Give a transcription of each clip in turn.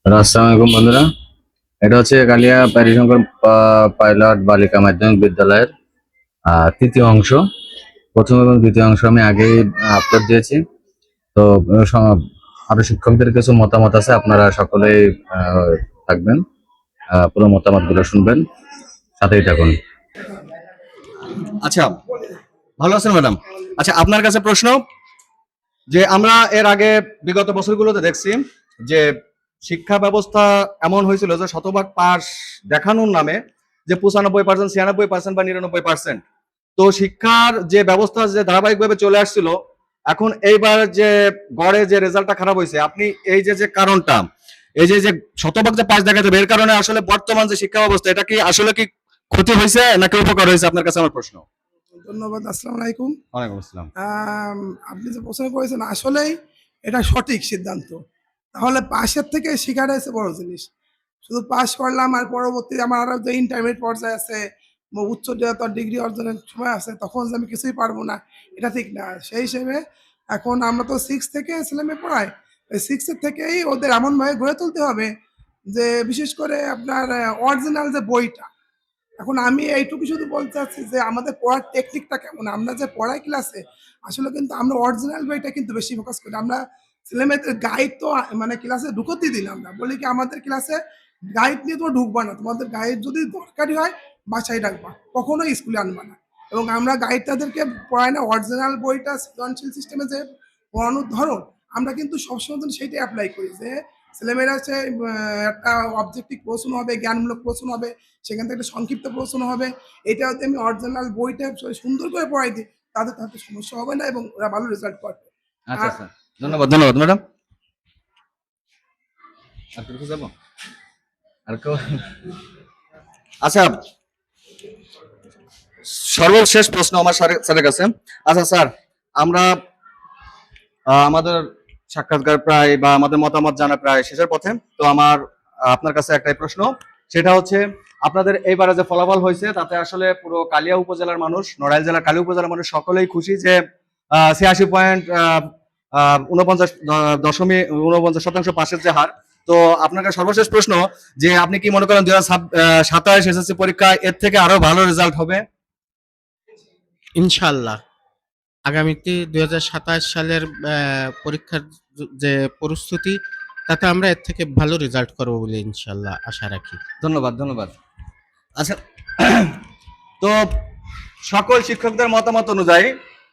আসসালামু আলাইকুম বন্ধুরা। এটা হচ্ছে কালিয়া প্যারিশঙ্কর পাইলট বালিকা মাধ্যমিক বিদ্যালয়ের তৃতীয় অংশ। প্রথম এবং দ্বিতীয় অংশ আমি আগেই আপলোড দিয়েছি। তো আরো শিক্ষকদের কিছু মতামত আছে, আপনারা সকলেই থাকবেন, পুরো মতামতগুলো শুনবেন, সাথেই থাকুন। আচ্ছা, ভালো আছেন ম্যাডাম? আচ্ছা, আপনার কাছে প্রশ্ন যে আমরা এর আগে বিগত বছরগুলোতে দেখছি যে শিক্ষা ব্যবস্থা এমন হয়েছিল যে শতভাগ পাস দেখানোর নামে যে 95%, 96% বা 99%, তো শিক্ষার যে ব্যবস্থা যে ধারাবাহিকভাবে চলে আসছিল, এখন এইবার যে গড়ে যে রেজাল্টটা খারাপ হয়েছে, আপনি এই যে যে কারণটা, এই যে যে শতভাগ যে পাস দেখা যাবে, এর কারণে আসলে বর্তমান যে শিক্ষা ব্যবস্থা এটা কি আসলে কি ক্ষতি হয়েছে নাকি উপকার হয়েছে? আপনার কাছে আমার প্রশ্ন। ধন্যবাদ। আসসালামু আলাইকুম। ওয়ালাইকুম আসসালাম। আপনি যে প্রশ্ন করেছেন আসলেই এটা সঠিক সিদ্ধান্ত। তাহলে পাশের থেকে শিখাটা হচ্ছে বড় জিনিস। শুধু পাস করলাম আর পরবর্তী আমার আরো যে ইন্টারমিডিয়েট পর্যায়ে আছে, উচ্চতর ডিগ্রি অর্জনের সময় আছে, তখন যে আমি কিছুই পারবো না, এটা ঠিক না। সেই হিসেবে এখন আমরা তো 6 থেকে ছেলেমেয়ে পড়াই। ওই 6 এর থেকেই ওদের এমনভাবে গড়ে তুলতে হবে যে বিশেষ করে আপনার অরিজিনাল যে বইটা, এখন আমি এইটুকু শুধু বলতে চাচ্ছি যে আমাদের পড়ার টেকনিকটা কেমন? আমরা যে পড়াই ক্লাসে, আসলে কিন্তু আমরা অরিজিনাল বইটা কিন্তু বেশি ফোকাস করি। আমরা ছেলেমেয়েদের গাইড তো মানে ক্লাসে ঢুকতেই দিলাম না। বলি কি, আমাদের ক্লাসে গাইড নিয়ে তোমরা ঢুকবা না। তোমাদের গাইড যদি দরকারি হয় বাসায় রাখবা। কখনোই স্কুলে আনবা না। এবং আমরা গাইড তাদেরকে পড়াই না, অরিজিনাল বইটা সৃজনশীল সিস্টেমে যে পড়ানোর ধরন, আমরা কিন্তু সবসময় জন্য সেইটাই এপ্লাই করি যে ছেলেমেয়েরা হচ্ছে একটা অবজেক্টিভ প্রশ্ন হবে, জ্ঞানমূলক প্রশ্ন হবে, সেখান থেকে একটা সংক্ষিপ্ত প্রশ্ন হবে। এটা যদি আমি অরিজিনাল বইটা সুন্দর করে পড়াই দিই, তাদের তাতে সমস্যা হবে না এবং ওরা ভালো রেজাল্ট করবে। আচ্ছা আর আচ্ছা, ধন্যবাদ ধন্যবাদ ম্যাডাম। আর কিছু যাবো? আর কেউ? আচ্ছা, সর্বশেষ প্রশ্ন আমার স্যারের কাছে। আচ্ছা স্যার, আমরা আমাদের সাক্ষাৎকার প্রায় বা আমাদের মতামত জানা প্রায় শেষের পথে। তো আমার আপনার কাছে একটাই প্রশ্ন, সেটা হচ্ছে আপনাদের এইবারে যে ফলাফল হয়েছে তাতে আসলে পুরো কালিয়া উপজেলার মানুষ, নড়াইল জেলার কালিয়া উপজেলার মানুষ সকলেই খুশি যে 86.49% পাশের যে হার। তো আপনার কাছে সর্বশেষ প্রশ্ন যে আপনি কি মনে করেন 2027 এসএসসি পরীক্ষায় এর থেকে আরো ভালো রেজাল্ট হবে? ইনশাআল্লাহ আগামীতে 2027 সালের পরীক্ষার যে প্রস্তুতি, তাতে আমরা এর থেকে ভালো রেজাল্ট করব বলে ইনশাআল্লাহ আশা রাখি। ধন্যবাদ ধন্যবাদ। আচ্ছা, তো সকল শিক্ষকদের মতামত অনুযায়ী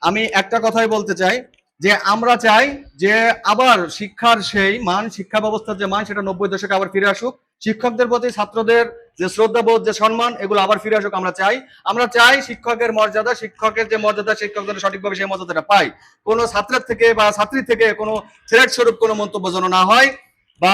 আমি একটা কথাই বলতে চাই যে আমরা চাই যে আবার শিক্ষার সেই মান, শিক্ষা ব্যবস্থার যে মান, সেটা 90 দশকে আবার ফিরে আসুক। শিক্ষকদের প্রতি ছাত্রদের যে শ্রদ্ধাবোধ, যে সম্মান, এগুলো আবার ফিরে আসুক। আমরা চাই শিক্ষকের মর্যাদা, শিক্ষকের যে মর্যাদা, শিক্ষক যেন সঠিকভাবে সেই মর্যাদাটা পায়। কোনো ছাত্রের থেকে বা ছাত্রী থেকে কোনো থ্রেট স্বরূপ কোনো মন্তব্য যেন না হয়, বা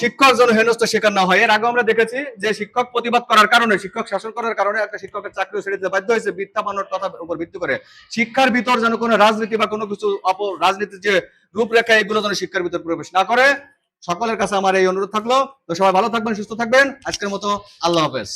শিক্ষক যেন হেনস্থ শিকার না হয়। এর আগে আমরা দেখেছি যে শিক্ষক প্রতিবাদ করার কারণে, শিক্ষক শাসন করার কারণে একটা শিক্ষকের চাকরি ছেড়ে দিতে বাধ্য হয়েছে মিথ্যা মানোর কথার উপর ভিত্তি করে। শিক্ষার ভিতর যেন কোনো রাজনীতি বা কোনো কিছু রাজনীতির যে রূপরেখা, এগুলো যেন শিক্ষার ভিতর প্রবেশ না করে। সকলের কাছে আমার এই অনুরোধ থাকলো। তো সবাই ভালো থাকবেন, সুস্থ থাকবেন। আজকের মতো আল্লাহ হাফেজ।